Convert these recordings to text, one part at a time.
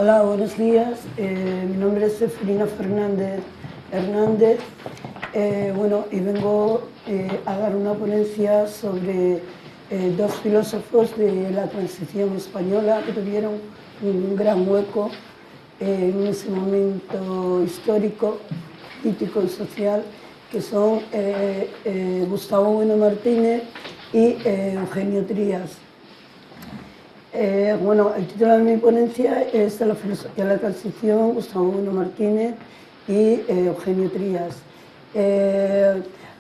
Hola, buenos días. Mi nombre es Zeferina Fernández Hernández. Y vengo a dar una ponencia sobre dos filósofos de la transición española que tuvieron un gran hueco en ese momento histórico, político y social, que son Gustavo Bueno Martínez y Eugenio Trías. El título de mi ponencia es de la filosofía de la transición, Gustavo Bueno Martínez y Eugenio Trías.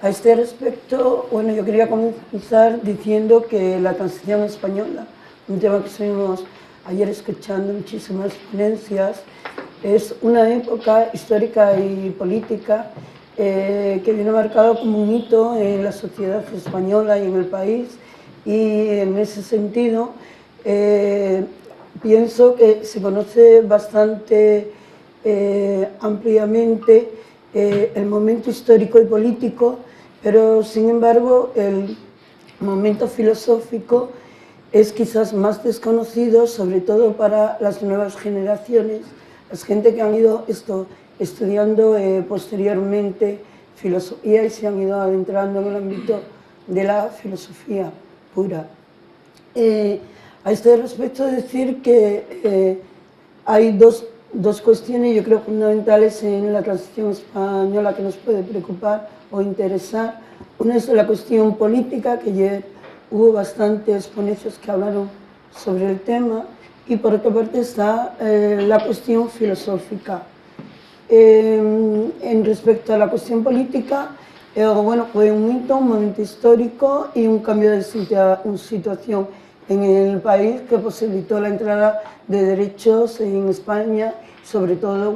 A este respecto, yo quería comenzar diciendo que la transición española, un tema que estuvimos ayer escuchando muchísimas ponencias, es una época histórica y política que viene marcado como un hito en la sociedad española y en el país, y en ese sentido pienso que se conoce bastante ampliamente el momento histórico y político, pero sin embargo el momento filosófico es quizás más desconocido, sobre todo para las nuevas generaciones, la gente que han ido estudiando posteriormente filosofía y se han ido adentrando en el ámbito de la filosofía pura. A este respecto decir que hay dos cuestiones, yo creo, fundamentales en la transición española que nos puede preocupar o interesar. Una es la cuestión política, que ayer hubo bastantes ponencias que hablaron sobre el tema, y por otra parte está la cuestión filosófica. En respecto a la cuestión política, fue un hito, un momento histórico y un cambio de situación en el país que posibilitó la entrada de derechos en España, sobre todo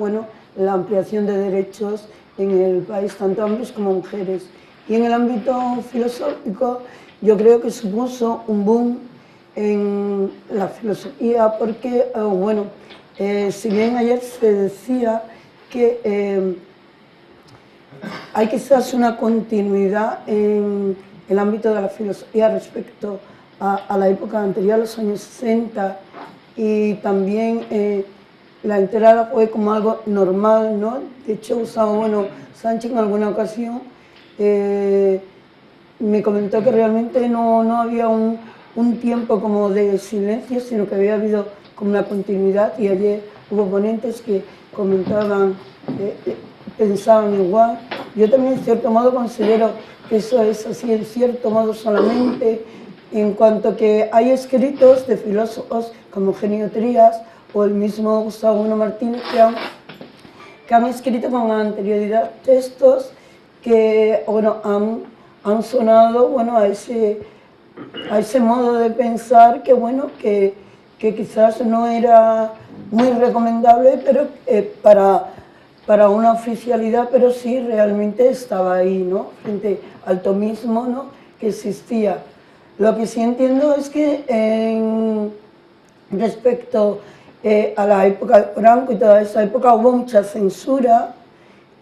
la ampliación de derechos en el país, tanto hombres como mujeres. Y en el ámbito filosófico yo creo que supuso un boom en la filosofía porque, si bien ayer se decía que hay quizás una continuidad en el ámbito de la filosofía respecto a la época anterior, a los años 60, y también la entrada fue como algo normal, ¿no? De hecho, Gustavo Sánchez en alguna ocasión me comentó que realmente no había un tiempo como de silencio, sino que había habido como una continuidad, y ayer hubo ponentes que comentaban, pensaban igual. Yo también, en cierto modo, considero que eso es así, en cierto modo solamente, en cuanto que hay escritos de filósofos como Eugenio Trías o el mismo Gustavo Bueno Martínez que han escrito con anterioridad textos que han sonado a ese modo de pensar que quizás no era muy recomendable, pero para una oficialidad, pero sí realmente estaba ahí, ¿no? Frente al tomismo, ¿no?, que existía. Lo que sí entiendo es que respecto a la época de Franco y toda esa época hubo mucha censura,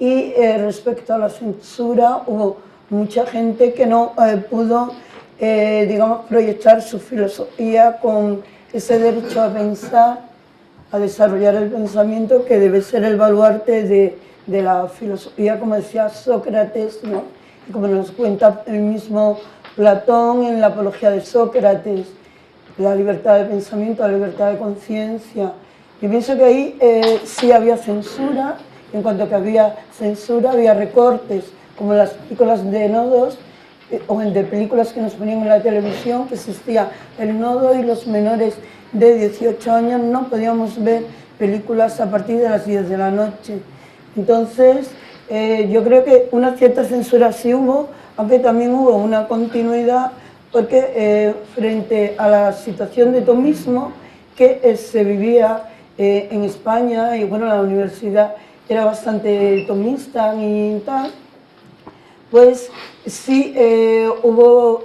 y respecto a la censura hubo mucha gente que no pudo, proyectar su filosofía con ese derecho a pensar, a desarrollar el pensamiento, que debe ser el baluarte de la filosofía, como decía Sócrates, ¿no? Y como nos cuenta el mismo Platón en la Apología de Sócrates, la libertad de pensamiento, la libertad de conciencia. Yo pienso que ahí sí había censura. En cuanto que había censura, había recortes, como en las películas de nodos, o de películas que nos ponían en la televisión, que existía el nodo y los menores de 18 años no podíamos ver películas a partir de las 10 de la noche. Entonces, yo creo que una cierta censura sí hubo, aunque también hubo una continuidad, porque frente a la situación de tomismo que se vivía en España, y la universidad era bastante tomista y tal, pues sí hubo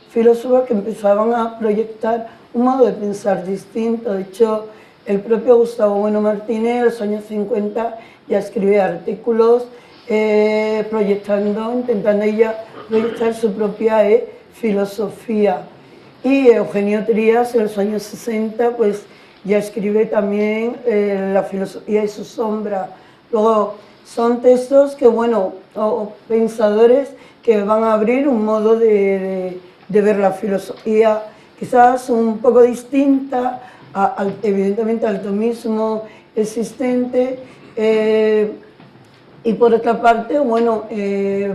filósofos que empezaban a proyectar un modo de pensar distinto. De hecho, el propio Gustavo Bueno Martínez en los años 50 ya escribía artículos intentando ella proyectar su propia filosofía. Y Eugenio Trías en los años 60 pues ya escribe también La filosofía y su sombra. Luego, son textos que, bueno, o pensadores que van a abrir un modo de ver la filosofía, quizás un poco distinta, evidentemente, al tomismo existente, y por otra parte, bueno,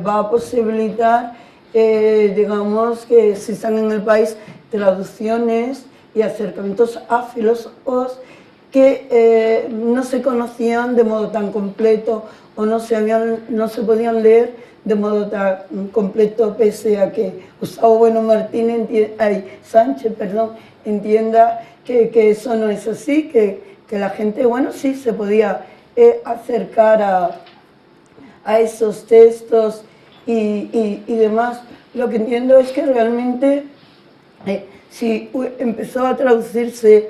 va a posibilitar, digamos, que existan en el país traducciones y acercamientos a filósofos que no se conocían de modo tan completo o no se podían leer de modo tan completo, pese a que Gustavo Bueno Martín Sánchez entienda que eso no es así, que la gente, bueno, sí se podía acercar a esos textos y demás. Lo que entiendo es que realmente si empezó a traducirse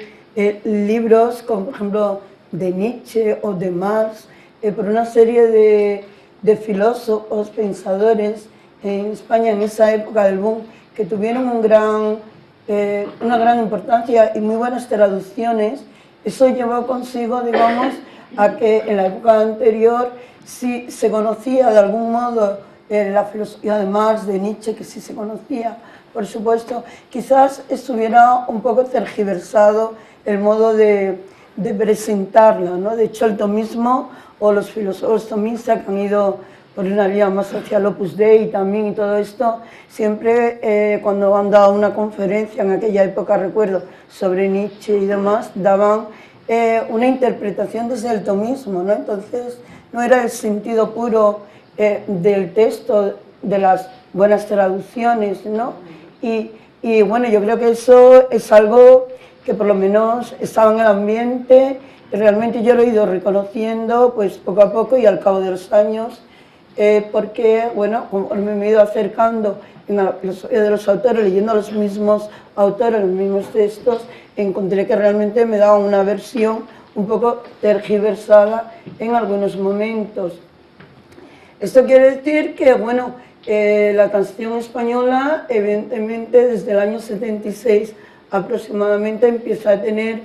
libros como por ejemplo de Nietzsche o de Marx por una serie de filósofos, pensadores en España en esa época del boom, que tuvieron una gran importancia y muy buenas traducciones, eso llevó consigo, digamos, a que en la época anterior sí se conocía de algún modo la filosofía de Marx, de Nietzsche, que sí se conocía, por supuesto, quizás estuviera un poco tergiversado el modo de presentarla, ¿no? De hecho, el tomismo o los filósofos tomistas que han ido por una vía más hacia el Opus Dei también y todo esto, siempre cuando han dado una conferencia, en aquella época recuerdo, sobre Nietzsche y demás, daban una interpretación desde el tomismo, ¿no? Entonces, no era el sentido puro del texto, de las buenas traducciones, ¿no? Y bueno, yo creo que eso es algo que por lo menos estaba en el ambiente, y realmente yo lo he ido reconociendo pues poco a poco y al cabo de los años, porque bueno, conforme me he ido acercando en la filosofía de los autores, leyendo los mismos autores, los mismos textos, encontré que realmente me daban una versión un poco tergiversada en algunos momentos. Esto quiere decir que, bueno, la transición española, evidentemente, desde el año 76 aproximadamente, empieza a tener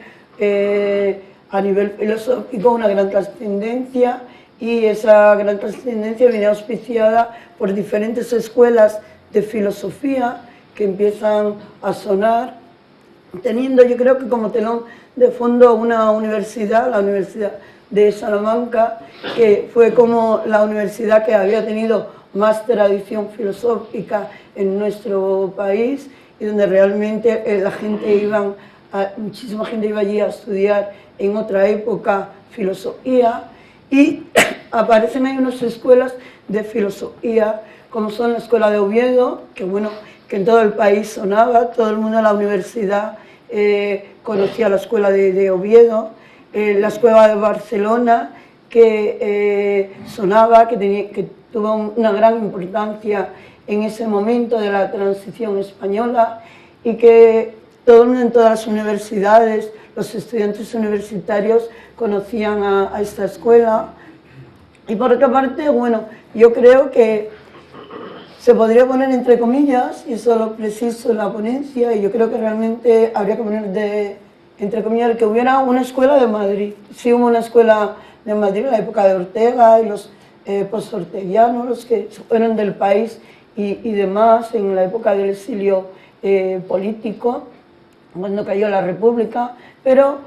a nivel filosófico una gran trascendencia, y esa gran trascendencia viene auspiciada por diferentes escuelas de filosofía que empiezan a sonar, teniendo, yo creo que como telón de fondo, una universidad, la Universidad de Salamanca, que fue como la universidad que había tenido más tradición filosófica en nuestro país, y donde realmente muchísima gente iba allí a estudiar en otra época filosofía, y aparecen ahí unas escuelas de filosofía, como son la Escuela de Oviedo, que bueno, que en todo el país sonaba, todo el mundo en la universidad conocía la Escuela de Oviedo, la Escuela de Barcelona, que sonaba, que tuvo una gran importancia en ese momento de la transición española, y que todo el mundo en todas las universidades, los estudiantes universitarios conocían a esta escuela. Y por otra parte, bueno, yo creo que se podría poner entre comillas, y eso lo preciso en la ponencia, y yo creo que realmente habría que poner entre comillas que hubiera una escuela de Madrid. Sí hubo una escuela de Madrid en la época de Ortega y los postorteguianos, los que fueron del país y demás, en la época del exilio político, cuando cayó la República, pero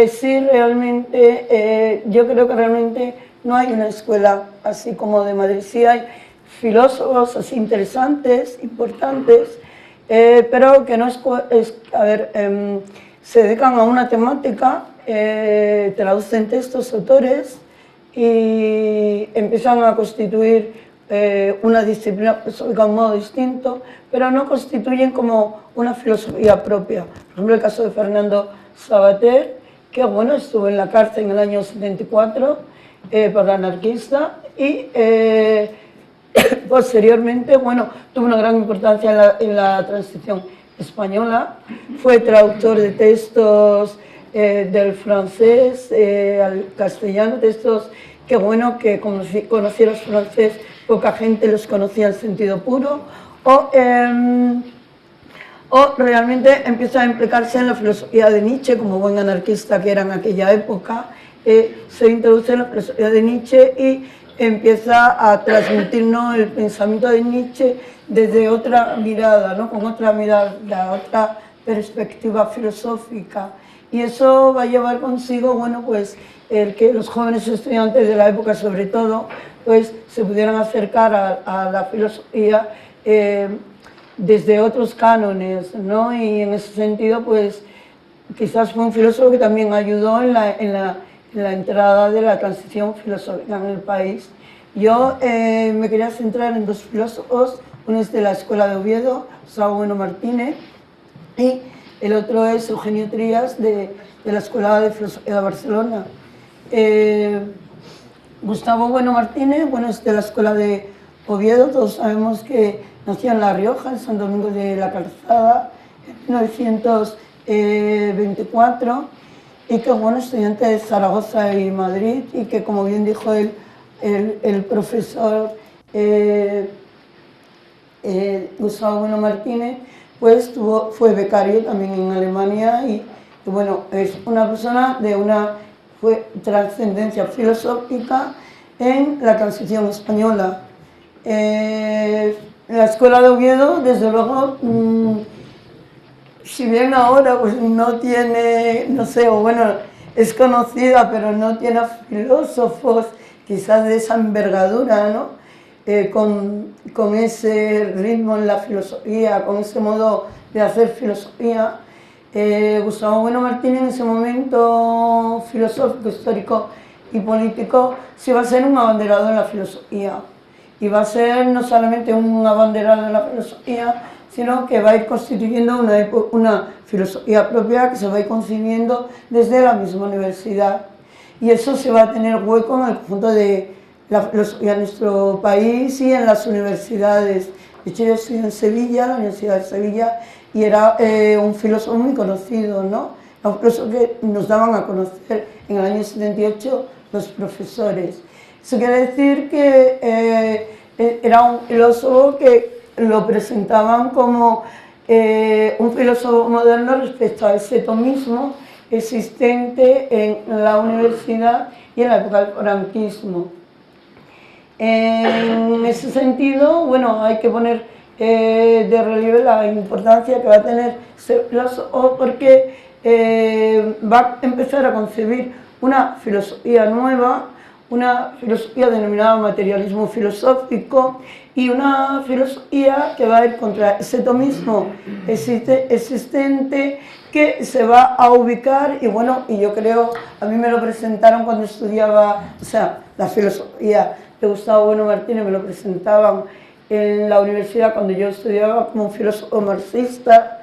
sí realmente, yo creo que realmente no hay una escuela así como de Madrid. Sí hay filósofos así interesantes, importantes, pero que no se dedican a una temática, traducen textos, autores, y empiezan a constituir una disciplina filosófica de un modo distinto, pero no constituyen como una filosofía propia. Por ejemplo, el caso de Fernando Savater, que bueno, estuvo en la cárcel en el año 74 por anarquista, y posteriormente, bueno, tuvo una gran importancia en la transición española. Fue traductor de textos del francés al castellano, textos que, bueno, que como si conocieras francés, poca gente los conocía en sentido puro. O o realmente empieza a implicarse en la filosofía de Nietzsche, como buen anarquista que era en aquella época, se introduce en la filosofía de Nietzsche y empieza a transmitirnos el pensamiento de Nietzsche desde otra mirada, ¿no? Con otra mirada, otra perspectiva filosófica. Y eso va a llevar consigo, bueno, pues el que los jóvenes estudiantes de la época, sobre todo, pues se pudieran acercar a la filosofía desde otros cánones, ¿no? Y en ese sentido, pues quizás fue un filósofo que también ayudó en la entrada de la transición filosófica en el país. Yo me quería centrar en dos filósofos, uno es de la Escuela de Oviedo, Gustavo Bueno Martínez, y el otro es Eugenio Trías, de la Escuela de Filosofía de Barcelona. Gustavo Bueno Martínez, bueno, es de la Escuela de Oviedo, todos sabemos que nació en La Rioja, en San Domingo de la Calzada, en 1924, y que, bueno, estudiante de Zaragoza y Madrid, y que, como bien dijo el profesor Gustavo Bueno Martínez, pues fue becario también en Alemania y bueno, es una persona de una trascendencia filosófica en la transición española. La Escuela de Oviedo, desde luego, si bien ahora pues no tiene, no sé, o bueno, es conocida, pero no tiene filósofos quizás de esa envergadura, ¿no? Con ese ritmo en la filosofía, con ese modo de hacer filosofía. Gustavo Bueno Martínez en ese momento filosófico, histórico y político sí va a ser un abanderado en la filosofía. Y va a ser no solamente un abanderado en la filosofía, sino que va a ir constituyendo una filosofía propia que se va a ir concibiendo desde la misma universidad. Y eso se va a tener hueco en el conjunto de la filosofía de nuestro país y en las universidades. De hecho, yo estudié en Sevilla, la Universidad de Sevilla, y era un filósofo muy conocido, ¿no? Un filósofo que nos daban a conocer en el año 78 los profesores. Eso quiere decir que era un filósofo que lo presentaban como un filósofo moderno respecto a ese tomismo existente en la universidad y en la época del franquismo. En ese sentido, bueno, hay que poner de relieve la importancia que va a tener este filósofo porque va a empezar a concebir una filosofía nueva, una filosofía denominada materialismo filosófico y una filosofía que va a ir contra ese tomismo existente que se va a ubicar y bueno, y yo creo, a mí me lo presentaron cuando estudiaba, o sea, la filosofía de Gustavo Bueno Martínez, me lo presentaban en la universidad cuando yo estudiaba como un filósofo marxista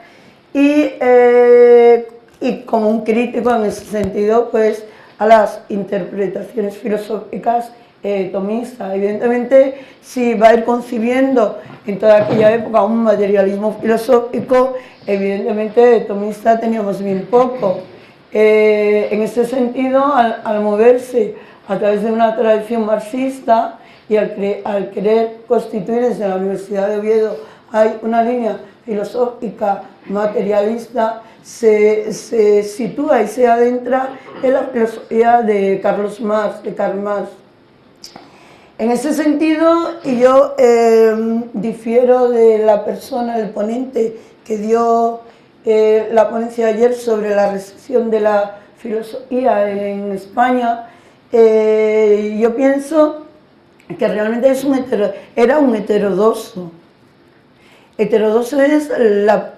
y como un crítico en ese sentido, pues, a las interpretaciones filosóficas tomistas. Evidentemente, si va a ir concibiendo en toda aquella época un materialismo filosófico, evidentemente de tomista teníamos bien poco. En ese sentido, al moverse a través de una tradición marxista y al querer constituir desde la Universidad de Oviedo hay una línea filosófica materialista, se sitúa y se adentra en la filosofía de Karl Marx. En ese sentido, y yo difiero de la persona, del ponente que dio la ponencia ayer sobre la recepción de la filosofía en España, yo pienso que realmente era un heterodoxo. Heterodoxo es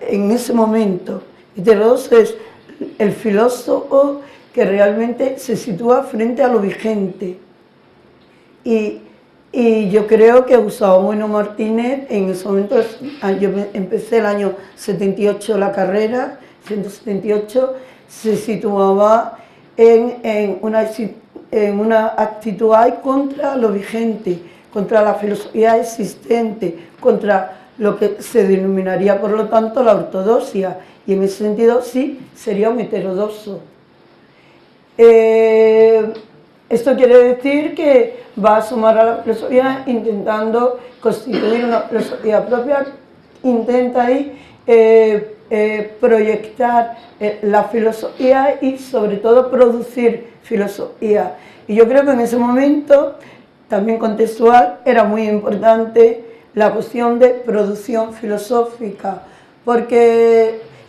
en ese momento. Heterodoxo es el filósofo que realmente se sitúa frente a lo vigente. Y yo creo que Gustavo Bueno Martínez, en ese momento, yo empecé el año 78 la carrera, 178, se situaba en una actitud contra lo vigente, contra la filosofía existente, contra lo que se denominaría, por lo tanto, la ortodoxia. Y en ese sentido, sí, sería un heterodoxo. Esto quiere decir que va a sumar a la filosofía intentando constituir una filosofía propia, intenta ahí proyectar la filosofía y sobre todo producir filosofía. Y yo creo que en ese momento, también contextual, era muy importante la cuestión de producción filosófica,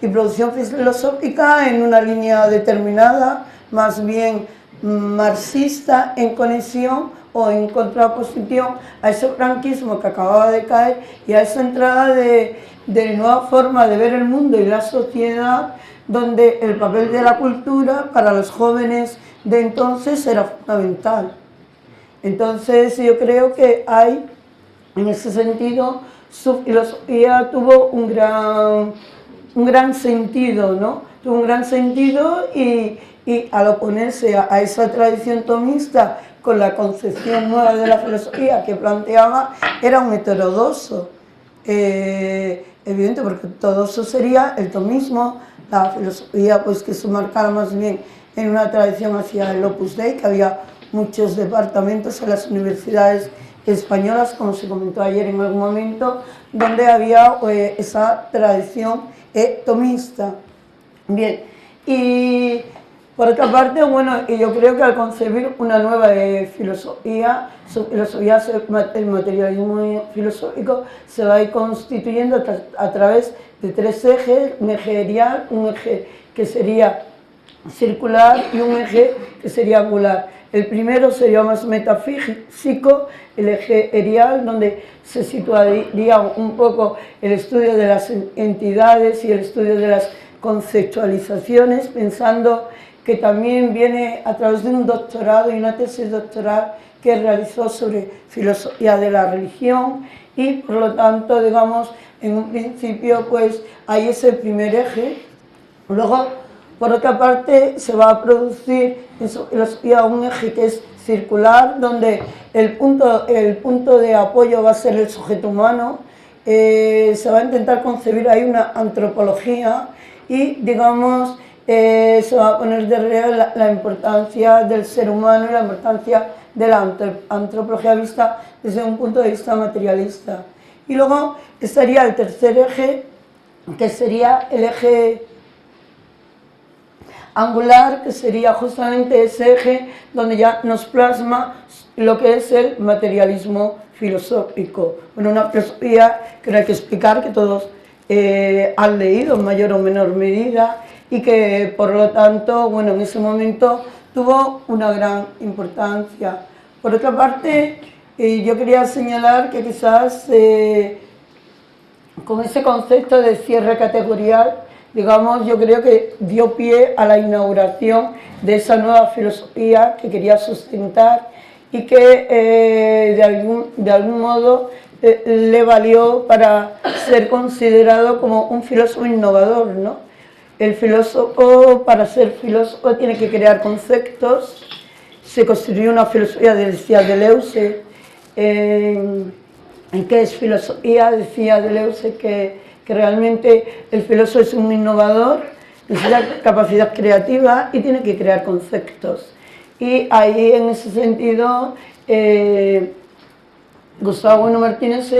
y producción filosófica en una línea determinada, más bien marxista, en conexión o en contraposición a ese franquismo que acababa de caer y a esa entrada de nueva forma de ver el mundo y la sociedad, donde el papel de la cultura para los jóvenes de entonces era fundamental. Entonces yo creo que hay, en ese sentido, su filosofía tuvo un gran sentido, ¿no? Tuvo un gran sentido y al oponerse a esa tradición tomista con la concepción nueva de la filosofía que planteaba, era un heterodoxo. Evidente, porque todo eso sería el tomismo, la filosofía pues que se marcara más bien en una tradición hacia el Opus Dei, que había muchos departamentos en las universidades españolas, como se comentó ayer en algún momento, donde había esa tradición tomista. Bien, y por otra parte, bueno, yo creo que al concebir una nueva filosofía, el materialismo filosófico se va a ir constituyendo a través de tres ejes: un eje erial, un eje que sería circular y un eje que sería angular. El primero sería más metafísico, el eje erial, donde se situaría un poco el estudio de las entidades y el estudio de las conceptualizaciones, pensando que también viene a través de un doctorado y una tesis doctoral que realizó sobre filosofía de la religión, y por lo tanto, digamos, en un principio pues hay ese primer eje. Luego, por otra parte, se va a producir en filosofía un eje que es circular, donde el punto de apoyo va a ser el sujeto humano. Se va a intentar concebir ahí una antropología y, digamos, se va a poner de relieve la importancia del ser humano y la importancia de la antropología vista desde un punto de vista materialista. Y luego estaría el tercer eje, que sería el eje angular, que sería justamente ese eje donde ya nos plasma lo que es el materialismo filosófico. Bueno, una filosofía que no hay que explicar, que todos han leído en mayor o menor medida, y que por lo tanto, bueno, en ese momento tuvo una gran importancia. Por otra parte, yo quería señalar que quizás con ese concepto de cierre categorial, digamos, yo creo que dio pie a la inauguración de esa nueva filosofía que quería sustentar y que de algún modo le valió para ser considerado como un filósofo innovador, ¿no? El filósofo, para ser filósofo, tiene que crear conceptos. Se constituyó una filosofía, decía Deleuze. ¿En qué es filosofía? Decía Deleuze que realmente el filósofo es un innovador, necesita capacidad creativa y tiene que crear conceptos. Y ahí, en ese sentido, Gustavo Bueno Martínez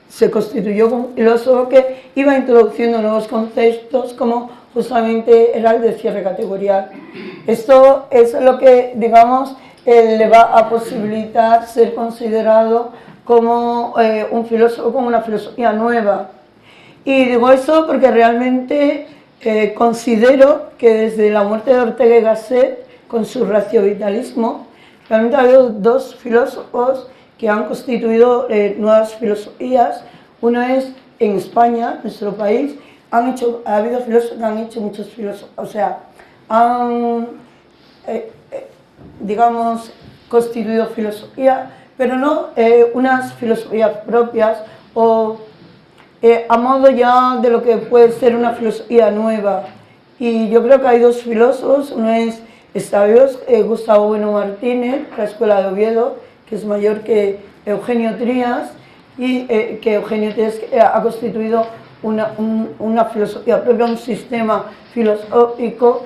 se constituyó como un filósofo que iba introduciendo nuevos conceptos, como justamente era el de cierre categorial. Esto es lo que, digamos, le va a posibilitar ser considerado como un filósofo con una filosofía nueva. Y digo eso porque realmente considero que desde la muerte de Ortega y Gasset, con su raciovitalismo, realmente ha habido dos filósofos que han constituido nuevas filosofías. Uno es en España, nuestro país, ha habido filósofos que han hecho muchos filósofos, o sea, han, digamos, constituido filosofía, pero no unas filosofías propias o a modo ya de lo que puede ser una filosofía nueva. Y yo creo que hay dos filósofos, uno es Gustavo Bueno Martínez, la Escuela de Oviedo, que es mayor que Eugenio Trías, y que Eugenio Trías ha constituido una filosofía propia, un sistema filosófico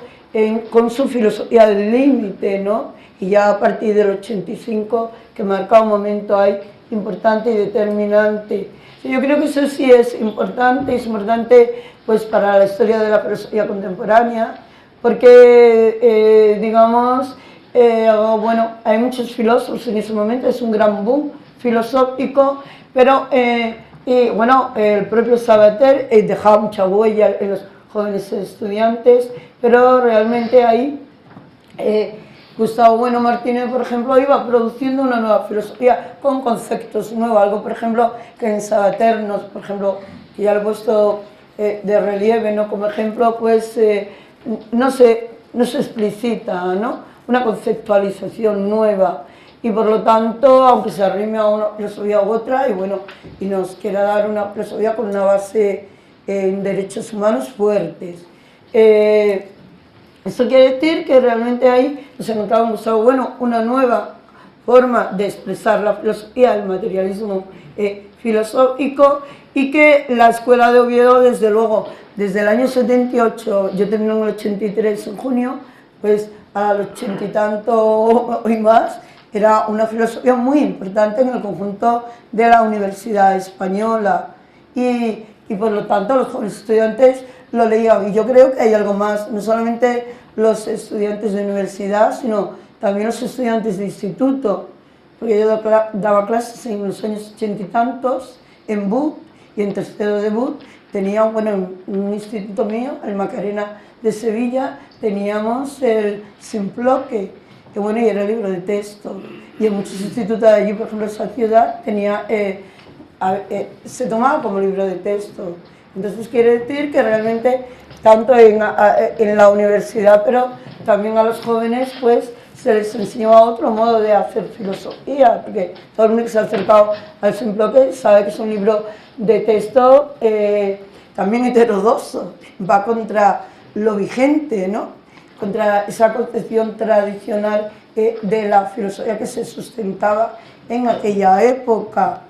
con su filosofía del límite, ¿no? Y ya a partir del 85, que marca un momento ahí importante y determinante. Yo creo que eso sí es importante pues para la historia de la filosofía contemporánea, porque digamos, bueno, hay muchos filósofos en ese momento, es un gran boom filosófico, pero y bueno, el propio Sabater dejaba mucha huella en los jóvenes estudiantes, pero realmente ahí Gustavo Bueno Martínez, por ejemplo, iba produciendo una nueva filosofía con conceptos nuevos, algo, por ejemplo, que en Sabater, por ejemplo, que ya lo he puesto de relieve, ¿no? Como ejemplo, pues no se explicita, ¿no? Una conceptualización nueva, y por lo tanto, aunque se arrime a una filosofía u otra, y bueno, y nos quiera dar una filosofía con una base en derechos humanos fuertes. Esto quiere decir que realmente ahí nos encontraba en Gustavo Bueno una nueva forma de expresar la filosofía, el materialismo filosófico, y que la Escuela de Oviedo, desde luego, desde el año 78, yo terminé en el 83 en junio, pues al 80 y tanto y más, era una filosofía muy importante en el conjunto de la Universidad Española, y por lo tanto los jóvenes estudiantes lo leían. Y yo creo que hay algo más, no solamente los estudiantes de universidad, sino también los estudiantes de instituto, porque yo daba clases en los años 80 y tantos en BUT, y en tercero de BUT tenía, bueno, en un instituto mío, el Macarena de Sevilla, teníamos el Simploque, que bueno, y era el libro de texto, y en muchos institutos de allí, por ejemplo, esa ciudad tenía, se tomaba como libro de texto. Entonces quiere decir que realmente, tanto en la universidad, pero también a los jóvenes, pues se les enseñaba otro modo de hacer filosofía, porque todo el mundo que se ha acercado al Simploque sabe que es un libro de texto también heterodoxo, va contra lo vigente, ¿no? Contra esa concepción tradicional de la filosofía que se sustentaba en aquella época.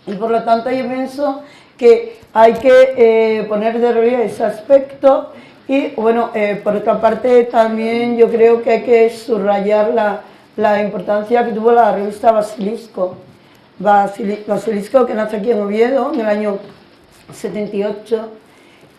Y por lo tanto yo pienso que hay que poner de relieve ese aspecto, y bueno, por otra parte también yo creo que hay que subrayar la importancia que tuvo la revista Basilisco. Basilisco, que nace aquí en Oviedo en el año 78,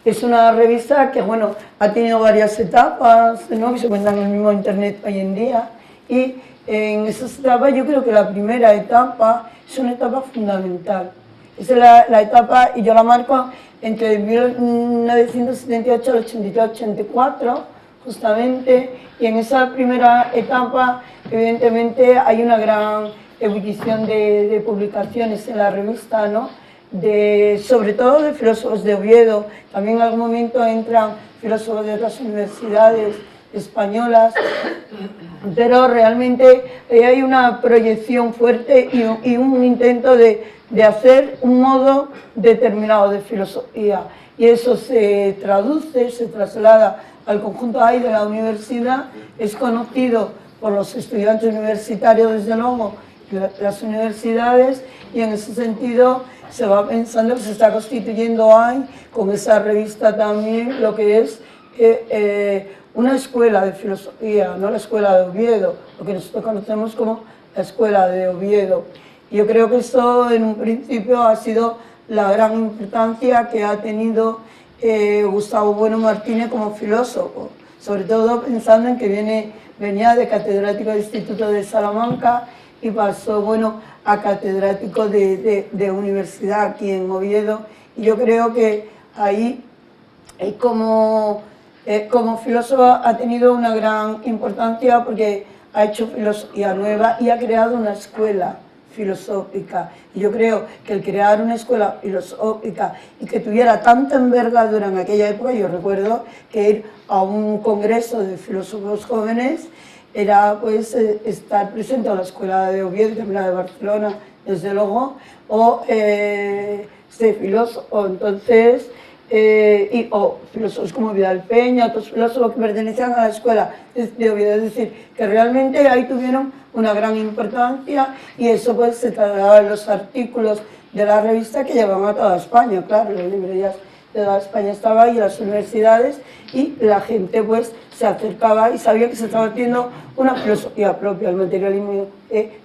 es una revista que, bueno, ha tenido varias etapas, ¿no?, que se encuentran en el mismo internet hoy en día, y en esas etapas yo creo que la primera etapa es una etapa fundamental. Es la etapa, y yo la marco entre 1978 al 83-84, justamente, y en esa primera etapa, evidentemente, hay una gran ebullición de publicaciones en la revista, ¿no?, sobre todo de filósofos de Oviedo. También en algún momento entran filósofos de otras universidades españolas, pero realmente hay una proyección fuerte y un intento de hacer un modo determinado de filosofía, y eso se traduce, se traslada al conjunto ahí de la universidad, es conocido por los estudiantes universitarios, desde luego, las universidades, y en ese sentido se va pensando que se está constituyendo ahí, con esa revista también, lo que es una escuela de filosofía, no la Escuela de Oviedo, lo que nosotros conocemos como la Escuela de Oviedo. Y yo creo que eso en un principio ha sido la gran importancia que ha tenido Gustavo Bueno Martínez como filósofo, sobre todo pensando en que venía de catedrático del Instituto de Salamanca y pasó, bueno, a catedrático de universidad aquí en Oviedo. Y yo creo que ahí, como filósofo, ha tenido una gran importancia, porque ha hecho filosofía nueva y ha creado una escuela filosófica. Y yo creo que el crear una escuela filosófica y que tuviera tanta envergadura en aquella época, yo recuerdo que ir a un congreso de filósofos jóvenes era, pues, estar presente a la Escuela de Oviedo, también la de Barcelona, desde luego, o ser filósofo. Entonces, o filósofos como Vidal Peña, otros filósofos que pertenecían a la Escuela de Oviedo, es decir, que realmente ahí tuvieron una gran importancia, y eso, pues, se trasladaba en los artículos de la revista, que llevaban a toda España, claro, las librerías toda España estaba ahí, las universidades, y la gente pues se acercaba y sabía que se estaba haciendo una filosofía propia, el materialismo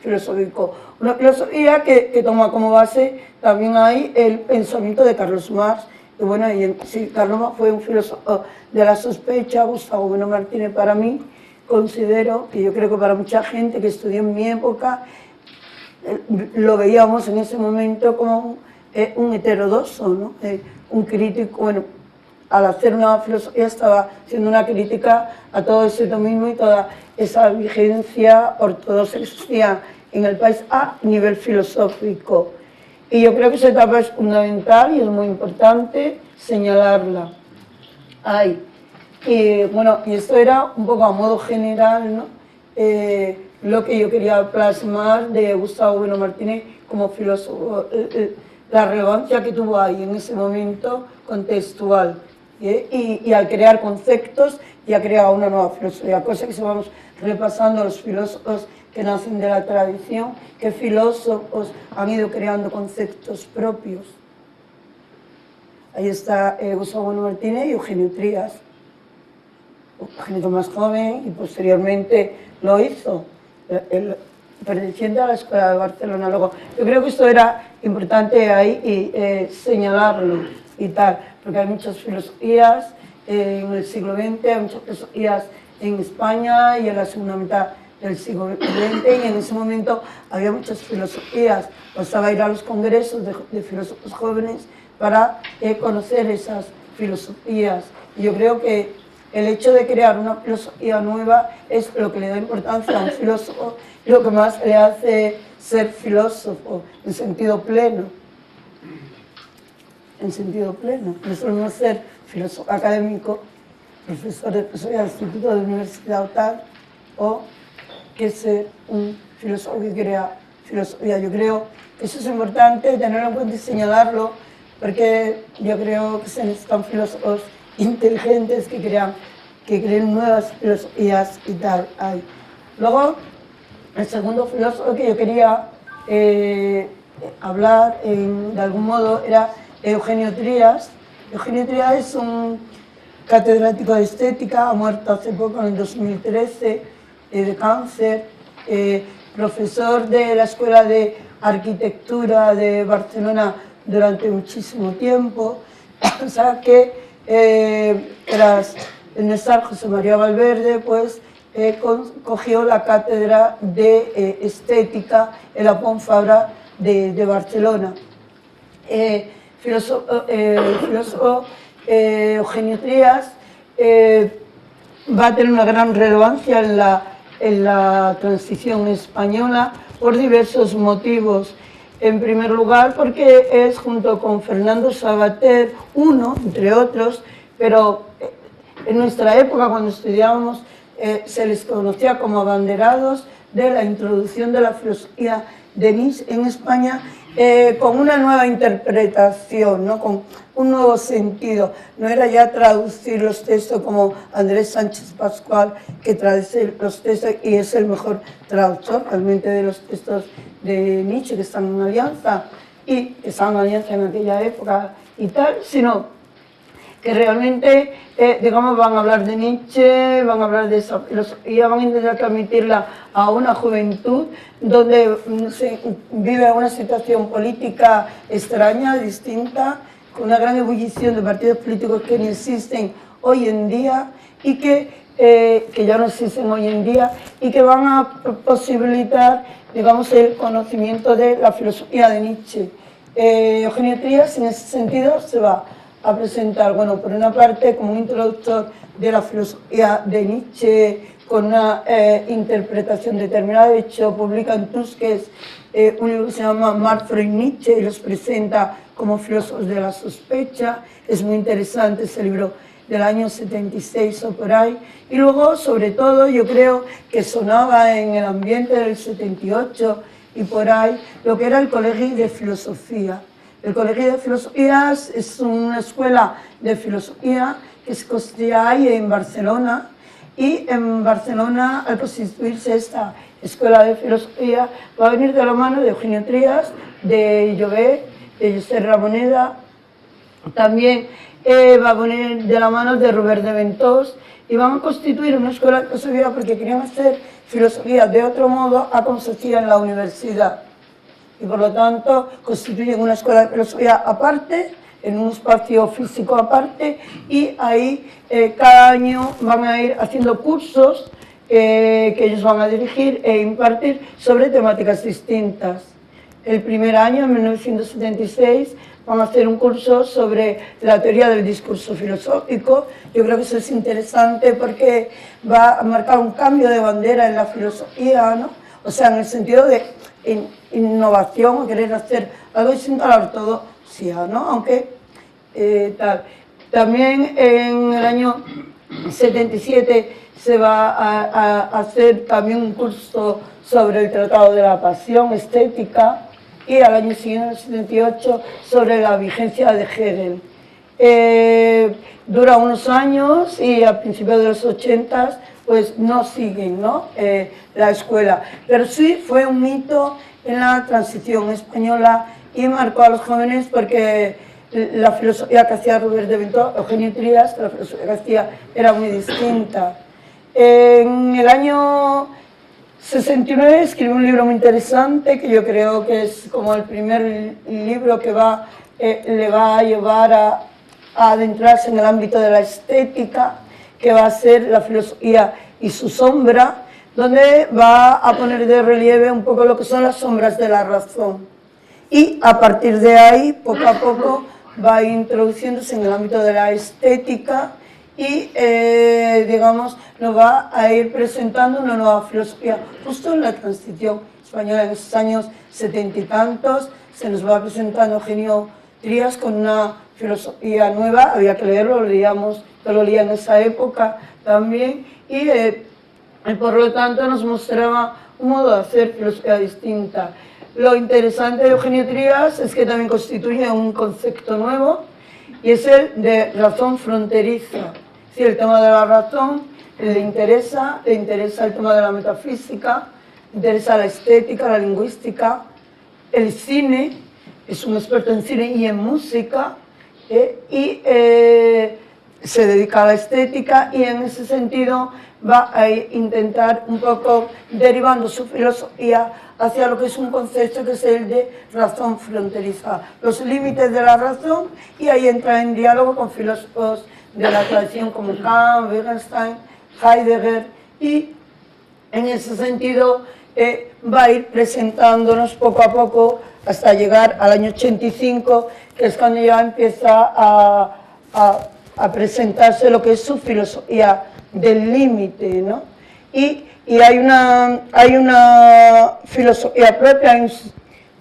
filosófico. Una filosofía que toma como base también ahí el pensamiento de Carlos Marx. Y bueno, sí, Carlos Marx fue un filósofo de la sospecha. Gustavo Bueno Martínez, para mí, considero que yo creo que para mucha gente que estudió en mi época, lo veíamos en ese momento como un heterodoxo, ¿no? Un crítico, bueno, al hacer una filosofía estaba haciendo una crítica a todo ese dominio y toda esa vigencia ortodoxa que existía en el país a nivel filosófico. Y yo creo que esa etapa es fundamental y es muy importante señalarla. Y bueno, y esto era un poco a modo general, ¿no? Lo que yo quería plasmar de Gustavo Bueno Martínez como filósofo, la relevancia que tuvo ahí en ese momento contextual, y al crear conceptos y a crear una nueva filosofía, cosa que si vamos repasando los filósofos que nacen de la tradición, que filósofos han ido creando conceptos propios. Ahí está Gustavo Bueno Martínez y Eugenio Trías. Eugenio más joven y posteriormente lo hizo, perteneciente a la Escuela de Barcelona. Luego, yo creo que esto era importante ahí y señalarlo y tal, porque hay muchas filosofías en el siglo XX, hay muchas filosofías en España y en la segunda mitad del siglo XX, y en ese momento había muchas filosofías. Bastaba ir a los congresos de filósofos jóvenes para conocer esas filosofías. Y yo creo que el hecho de crear una filosofía nueva es lo que le da importancia a un filósofo y lo que más le hace ser filósofo en sentido pleno. En sentido pleno. No es lo mismo ser filósofo académico, profesor de filosofía del instituto de universidad o tal, o que ser un filósofo que crea filosofía. Yo creo que eso es importante tenerlo en cuenta y señalarlo, porque yo creo que se necesitan filósofos inteligentes que creen nuevas filosofías y tal. Luego, el segundo filósofo que yo quería hablar, de algún modo, era Eugenio Trías. Eugenio Trías es un catedrático de estética, ha muerto hace poco, en el 2013, de cáncer, profesor de la Escuela de Arquitectura de Barcelona durante muchísimo tiempo. O sea que tras estar José María Valverde, pues cogió la cátedra de estética en la Pont Fabra de Barcelona. Filósofo Eugenio Trías va a tener una gran relevancia en la transición española por diversos motivos. En primer lugar, porque es, junto con Fernando Savater, uno, entre otros, pero en nuestra época, cuando estudiábamos, se les conocía como abanderados de la introducción de la filosofía de Nietzsche en España, con una nueva interpretación, ¿no? Con un nuevo sentido. No era ya traducir los textos como Andrés Sánchez Pascual, que traduce los textos y es el mejor traductor realmente de los textos de Nietzsche, que están en alianza, y que estaban en alianza en aquella época y tal, sino que realmente, digamos, van a hablar de Nietzsche, van a hablar de esa filosofía, van a intentar transmitirla a una juventud donde se vive una situación política extraña, distinta, con una gran ebullición de partidos políticos que ni existen hoy en día y que ya no existen hoy en día y que van a posibilitar, digamos, el conocimiento de la filosofía de Nietzsche. Eugenio Trías, en ese sentido, se va a presentar, bueno, por una parte como un introductor de la filosofía de Nietzsche con una interpretación determinada. De hecho, publica en Tusquets un libro que se llama Marx, Freud, Nietzsche, y los presenta como filósofos de la sospecha. Es muy interesante ese libro, del año 76 o por ahí. Y luego, sobre todo, yo creo que sonaba en el ambiente del 78 y por ahí lo que era el Colegio de Filosofía. El Colegio de Filosofías es una escuela de filosofía que se constituía ahí en Barcelona, y en Barcelona, al constituirse esta escuela de filosofía, va a venir de la mano de Eugenio Trías, de Llobet, de Josep Ramoneda también va a poner de la mano de Robert de Ventós y van a constituir una escuela de filosofía porque querían hacer filosofía de otro modo a como se hacía en la universidad. Y por lo tanto constituyen una escuela de filosofía aparte, en un espacio físico aparte, y ahí cada año van a ir haciendo cursos que ellos van a dirigir e impartir sobre temáticas distintas. El primer año, en 1976, van a hacer un curso sobre la teoría del discurso filosófico. Yo creo que eso es interesante porque va a marcar un cambio de bandera en la filosofía, ¿no? O sea, en el sentido de innovación o querer hacer algo distinto a la ortodoxia, ¿no? Aunque tal. También en el año 77 se va a hacer también un curso sobre el Tratado de la Pasión estética y al año siguiente, en el 78, sobre la vigencia de Hegel. Dura unos años y a principios de los 80 pues no siguen, ¿no? La escuela, pero sí fue un hito en la transición española y marcó a los jóvenes porque la filosofía que hacía Robert de Ventós, Eugenio Trías, la filosofía que hacía era muy distinta. En el año 69 escribió un libro muy interesante que yo creo que es como el primer libro que le va a llevar a adentrarse en el ámbito de la estética, que va a ser La filosofía y su sombra, donde va a poner de relieve un poco lo que son las sombras de la razón. Y a partir de ahí, poco a poco, va introduciéndose en el ámbito de la estética y, digamos, nos va a ir presentando una nueva filosofía. Justo en la transición española, en esos años 70 y tantos, se nos va presentando Eugenio Trías con una filosofía nueva, había que leerlo, lo leíamos, yo lo leía en esa época también, y por lo tanto nos mostraba un modo de hacer filosofía distinta. Lo interesante de Eugenio Trías es que también constituye un concepto nuevo y es el de razón fronteriza. Sí, el tema de la razón le interesa el tema de la metafísica, le interesa la estética, la lingüística, el cine, es un experto en cine y en música, y se dedica a la estética y en ese sentido va a intentar un poco derivando su filosofía hacia lo que es un concepto que es el de razón fronteriza, los límites de la razón, y ahí entra en diálogo con filósofos de la tradición como Kant, Wittgenstein, Heidegger, y en ese sentido va a ir presentándonos poco a poco hasta llegar al año 85, que es cuando ya empieza a presentarse lo que es su filosofía del límite, ¿no? Y hay una filosofía propia, hay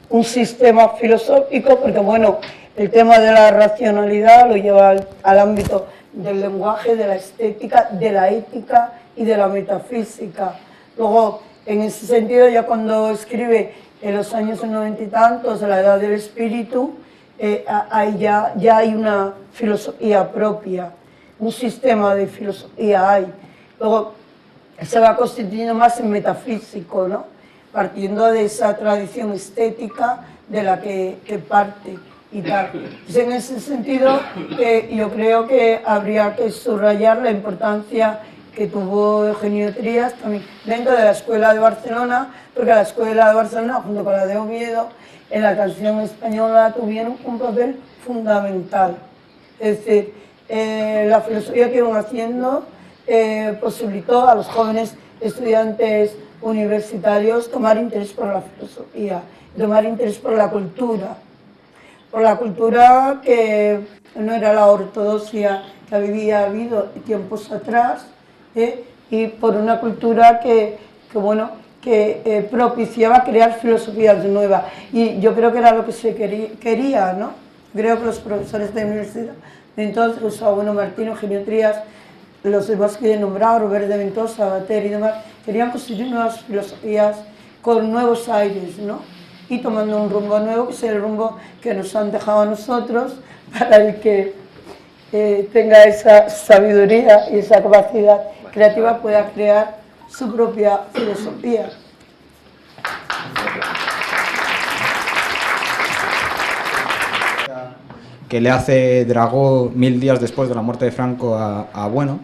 un sistema filosófico, porque bueno, el tema de la racionalidad lo lleva al ámbito del lenguaje, de la estética, de la ética y de la metafísica. Luego, en ese sentido, ya cuando escribe en los años 90 y tantos, de la edad del espíritu, ahí ya hay una filosofía propia, un sistema de filosofía hay. Luego se va constituyendo más en metafísico, ¿no? Partiendo de esa tradición estética de la que parte y tal. Pues en ese sentido, yo creo que habría que subrayar la importancia que tuvo Eugenio Trías también dentro de la Escuela de Barcelona, porque la Escuela de Barcelona, junto con la de Oviedo, en la transición española tuvieron un papel fundamental. Es decir, la filosofía que iban haciendo posibilitó a los jóvenes estudiantes universitarios tomar interés por la filosofía, tomar interés por la cultura que no era la ortodoxia que había habido tiempos atrás, y por una cultura que propiciaba crear filosofías nuevas. Y yo creo que era lo que se quería, ¿no? Creo que los profesores de la universidad de entonces, Gustavo Bueno Martín, Eugenio Trías, los demás que he nombrado, Robert de Ventós, Sabater y demás, querían constituir nuevas filosofías con nuevos aires, ¿no? Y tomando un rumbo nuevo, que es el rumbo que nos han dejado a nosotros, para el que tenga esa sabiduría y esa capacidad creativa pueda crear su propia filosofía. que le hace Dragó 1000 días después de la muerte de Franco a Bueno.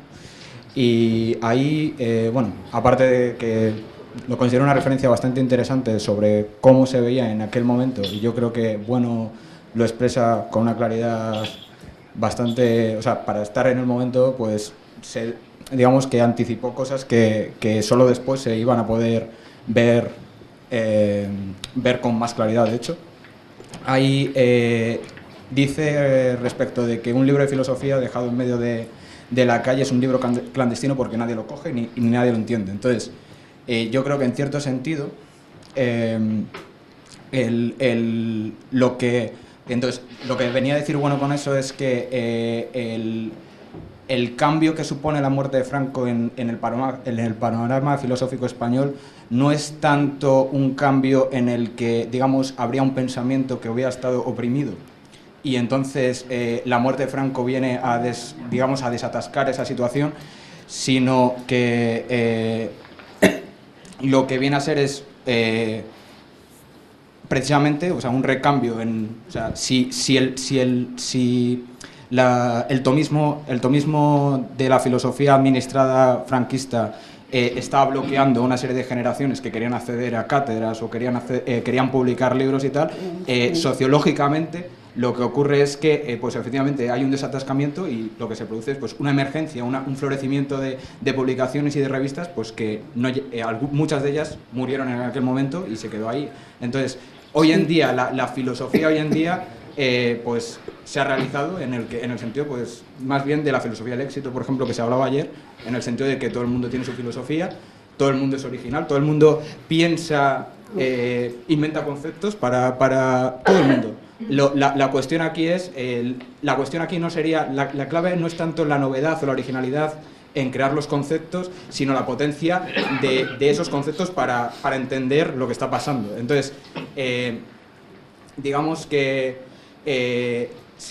Y ahí, bueno, aparte de que lo considero una referencia bastante interesante sobre cómo se veía en aquel momento, y yo creo que Bueno lo expresa con una claridad bastante, o sea, para estar en el momento, pues digamos que anticipó cosas que solo después se iban a poder ver, ver con más claridad. De hecho, ahí dice respecto de que un libro de filosofía dejado en medio de la calle es un libro clandestino porque nadie lo coge ni nadie lo entiende. Entonces, yo creo que en cierto sentido, lo que venía a decir Bueno con eso es que el cambio que supone la muerte de Franco en el panorama filosófico español no es tanto un cambio en el que, digamos, habría un pensamiento que hubiera estado oprimido y entonces la muerte de Franco viene a desatascar esa situación, sino que lo que viene a ser es precisamente, o sea, un recambio o sea, el tomismo de la filosofía administrada franquista estaba bloqueando una serie de generaciones que querían acceder a cátedras o querían publicar libros y tal, sociológicamente lo que ocurre es que pues efectivamente hay un desatascamiento y lo que se produce es pues una emergencia, un florecimiento de publicaciones y de revistas pues que muchas de ellas murieron en aquel momento y se quedó ahí. Entonces, hoy en día, la filosofía hoy en día pues se ha realizado en el sentido pues más bien de la filosofía del éxito, por ejemplo, que se hablaba ayer, en el sentido de que todo el mundo tiene su filosofía, todo el mundo es original, todo el mundo piensa, inventa conceptos para todo el mundo. La cuestión aquí es, la cuestión aquí no sería, la clave no es tanto la novedad o la originalidad en crear los conceptos, sino la potencia de esos conceptos para entender lo que está pasando. Entonces, digamos que,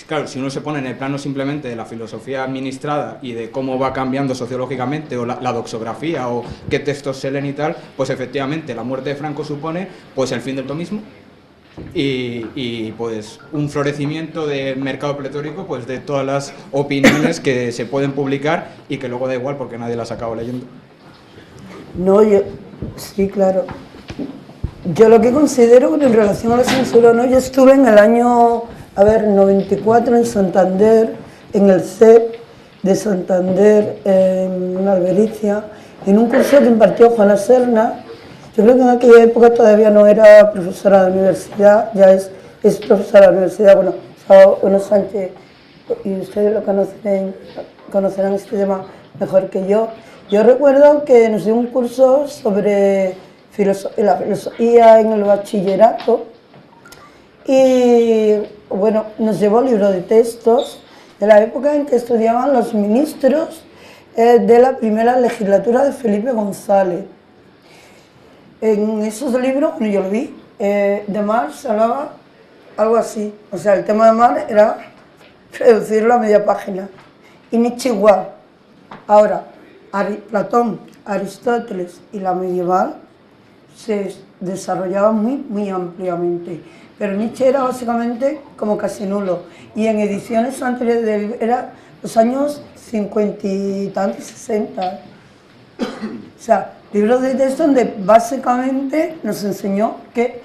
claro, si uno se pone en el plano simplemente de la filosofía administrada y de cómo va cambiando sociológicamente, o la doxografía, o qué textos se leen y tal, pues efectivamente la muerte de Franco supone pues el fin del tomismo y pues un florecimiento de mercado pletórico pues de todas las opiniones que se pueden publicar y que luego da igual porque nadie las acaba leyendo. No, sí, claro. Yo lo que considero en relación a la censura, ¿no? Yo estuve en el año, 94 en Santander, en el CEP de Santander, en Albericia, en un curso que impartió Juana Serna. Yo creo que en aquella época todavía no era profesora de la universidad, ya es profesora de la universidad, bueno, Sánchez, y ustedes lo conocerán este tema mejor que yo. Yo recuerdo que nos dio un curso sobre la filosofía en el bachillerato y, bueno, nos llevó libros de textos de la época en que estudiaban los ministros de la primera legislatura de Felipe González. En esos libros, bueno, yo lo vi, de Marx hablaba algo así, o sea, el tema de Marx era reducirlo a media página, y Nietzsche igual. Ahora, Platón, Aristóteles y la medieval se desarrollaban muy ampliamente, pero Nietzsche era básicamente como casi nulo, y en ediciones anteriores era los años 50 y tantos, 60. O sea, libros de texto donde básicamente nos enseñó que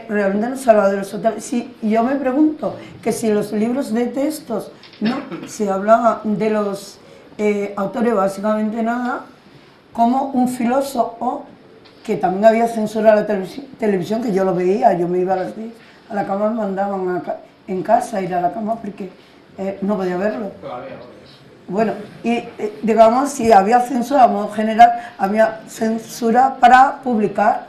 realmente nos salva de los totales. Sí, yo me pregunto que si los libros de textos no se hablaba de los autores básicamente nada, como un filósofo que también había censura a la televisión, que yo lo veía, yo me iba a las 10 a la cama, me mandaban en casa a ir a la cama porque no podía verlo. Bueno, y digamos, si había censura a modo general, había censura para publicar.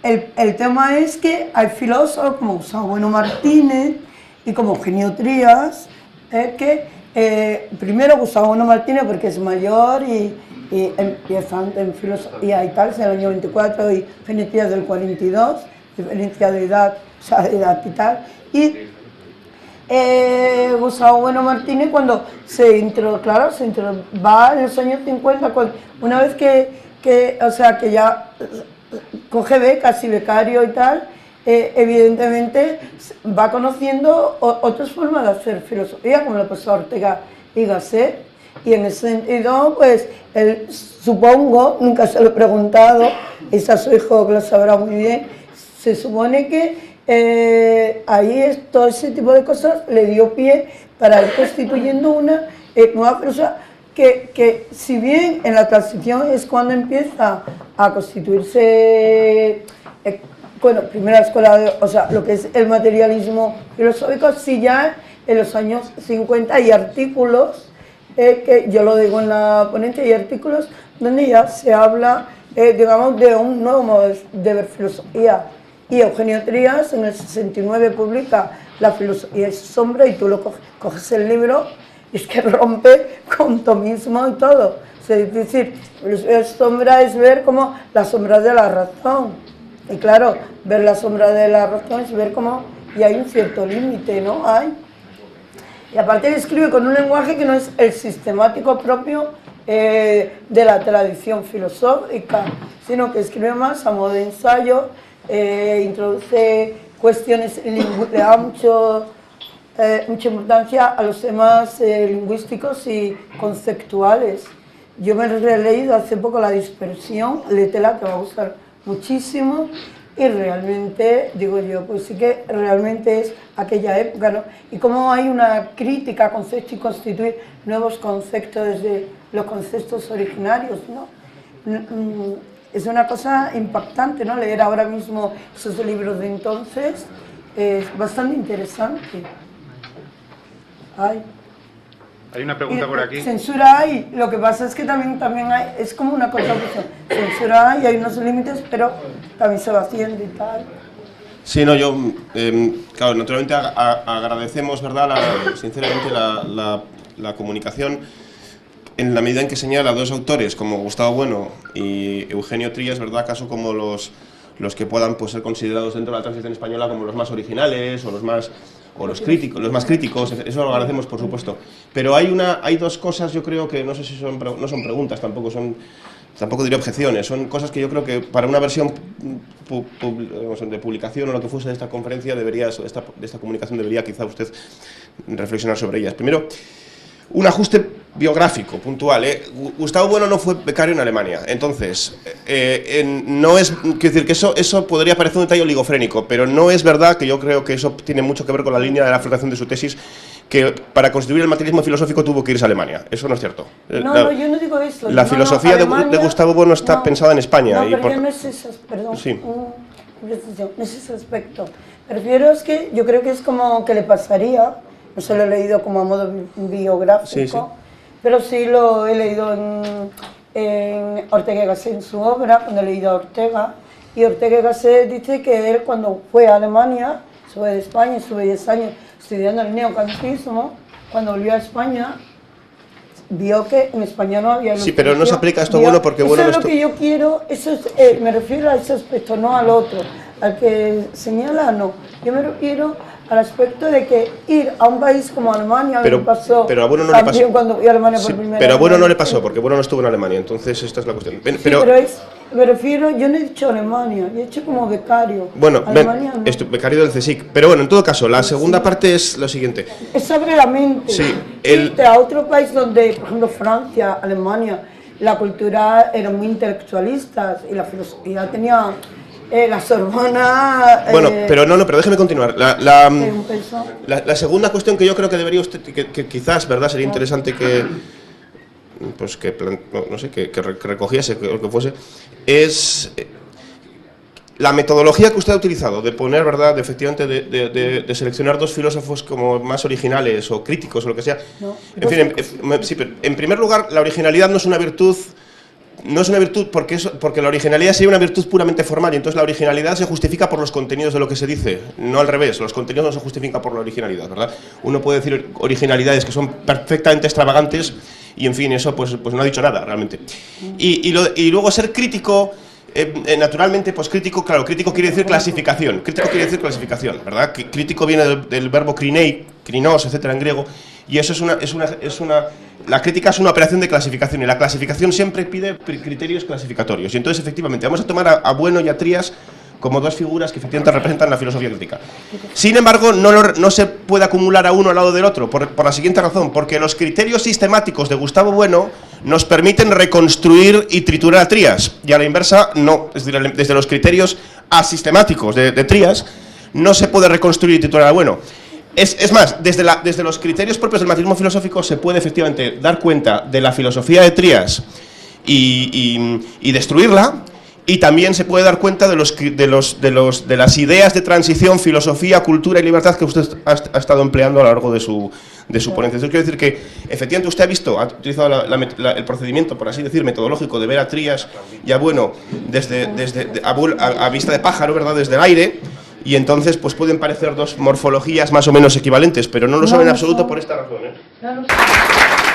El tema es que hay filósofos como Gustavo Bueno Martínez y como Eugenio Trías, que primero Gustavo Bueno Martínez porque es mayor y empieza en filosofía y tal, es el año 24, y Eugenio Trías del 42, diferencia de edad, o sea, de edad y tal, y Gustavo Bueno Martínez cuando va en los años 50, una vez que ya coge becas y becario y tal, evidentemente va conociendo otras formas de hacer filosofía, como le pasó a Ortega y Gasset, y en ese sentido, pues, él, supongo, nunca se lo he preguntado, está su hijo que lo sabrá muy bien, se supone que ahí todo ese tipo de cosas le dio pie para ir constituyendo una nueva filosofía, que si bien en la transición es cuando empieza a constituirse, bueno, primera escuela, o sea, lo que es el materialismo filosófico, sí ya en los años 50 hay artículos, que yo lo digo en la ponencia, hay artículos donde ya se habla, digamos, de un nuevo modo de ver filosofía. Y Eugenio Trías en el 69 publica La filosofía es sombra, y tú lo coges el libro y es que rompe con tomismo y todo. O sea, es decir, la sombra es ver como la sombra de la razón. Y claro, ver la sombra de la razón es ver cómo y hay un cierto límite, ¿no? Hay. Y aparte él escribe con un lenguaje que no es el sistemático propio de la tradición filosófica, sino que escribe más a modo de ensayo, introduce cuestiones, le da mucha importancia a los temas lingüísticos y conceptuales. Yo me he releído hace poco La dispersión, léetela, te va a gustar muchísimo, y realmente, digo yo, pues sí que realmente es aquella época, ¿no? Y cómo hay una crítica a conceptos y constituir nuevos conceptos desde los conceptos originarios, ¿no? Es una cosa impactante, ¿no? Leer ahora mismo esos libros de entonces es bastante interesante. Hay una pregunta por aquí. Censura hay, lo que pasa es que también hay, es como una contradicción. Censura hay unos límites, pero también se va haciendo y tal. Sí, no, yo, claro, naturalmente agradecemos, ¿verdad?, sinceramente la comunicación en la medida en que señala a dos autores como Gustavo Bueno y Eugenio Trías, ¿verdad?, caso como los que puedan, pues, ser considerados dentro de la transición española como los más originales o los más críticos, los más críticos. Eso lo agradecemos, por supuesto. Pero hay dos cosas, yo creo que no sé si no son preguntas, tampoco diré objeciones, son cosas que yo creo que para una versión de publicación o lo que fuese de esta conferencia de esta comunicación debería quizá usted reflexionar sobre ellas. Primero, un ajuste biográfico puntual. Gustavo Bueno no fue becario en Alemania, entonces no es, quiero decir que eso podría parecer un detalle oligofrénico, pero no es verdad, que yo creo que eso tiene mucho que ver con la línea de la flotación de su tesis, que para constituir el materialismo filosófico tuvo que irse a Alemania. Eso no es cierto. No, yo no digo eso. La filosofía de Gustavo Bueno está pensada en España. No, pero no es ese, perdón, sí. No es ese aspecto. Prefiero, es que yo creo que es como que le pasaría, no se lo he leído como a modo biográfico, pero sí lo he leído en Ortega y Gasset, en su obra, cuando he leído a Ortega, y Ortega y Gasset dice que él, cuando fue a Alemania, estuve de España, estuve 10 años estudiando el neocantismo, cuando volvió a España, vio que en España no había... Sí, pero no se aplica esto Bueno porque Bueno... Eso es lo que yo quiero, eso es, me refiero a ese aspecto, no al otro, al que señala, no. Yo me refiero al aspecto de que ir a un país como Alemania, pero me pasó, a Bueno no le pasó. Cuando fui a Alemania por primera vez. Pero a Bueno no le pasó, porque Bueno no estuvo en Alemania, entonces esta es la cuestión. Pero me refiero, yo no he dicho Alemania, yo he hecho como becario. Bueno, Alemania, no. Becario del CSIC. Pero bueno, en todo caso, la segunda parte es lo siguiente. Es sobre la mente. Sí, irte a otro país donde, por ejemplo, Francia, Alemania, la cultura era muy intelectualistas y la filosofía tenía la Sorbona... Bueno, pero pero déjeme continuar. La segunda cuestión que yo creo que debería usted, que quizás, ¿verdad?, sería interesante que recogiese, o que fuese, es la metodología que usted ha utilizado de poner, ¿verdad?, efectivamente, de seleccionar dos filósofos como más originales o críticos o lo que sea. No. En fin, sí, pero en primer lugar, la originalidad no es una virtud. No es una virtud porque la originalidad sería una virtud puramente formal, y entonces la originalidad se justifica por los contenidos de lo que se dice, no al revés. Los contenidos no se justifican por la originalidad, ¿verdad? Uno puede decir originalidades que son perfectamente extravagantes y, en fin, eso pues no ha dicho nada realmente. Y luego ser crítico, naturalmente, pues crítico, claro, crítico quiere decir clasificación. Crítico quiere decir clasificación, ¿verdad? Crítico viene del verbo krinei, krinos, etcétera, en griego, y eso la crítica es una operación de clasificación, y la clasificación siempre pide criterios clasificatorios. Y entonces, efectivamente, vamos a tomar a Bueno y a Trías como dos figuras que efectivamente representan la filosofía crítica. Sin embargo, no se puede acumular a uno al lado del otro, por la siguiente razón, porque los criterios sistemáticos de Gustavo Bueno nos permiten reconstruir y triturar a Trías, y a la inversa no, es decir, desde los criterios asistemáticos de Trías no se puede reconstruir y triturar a Bueno. Es más, desde los criterios propios del materialismo filosófico se puede efectivamente dar cuenta de la filosofía de Trías y destruirla, y también se puede dar cuenta de las ideas de transición, filosofía, cultura y libertad que usted ha estado empleando a lo largo de su ponencia. Entonces, quiero decir que efectivamente usted ha utilizado el procedimiento, por así decir, metodológico de ver a Trías y a Bueno a vista de pájaro, ¿verdad?, desde el aire. Y entonces pues pueden parecer dos morfologías más o menos equivalentes, pero no lo son en absoluto por esta razón, ¿eh?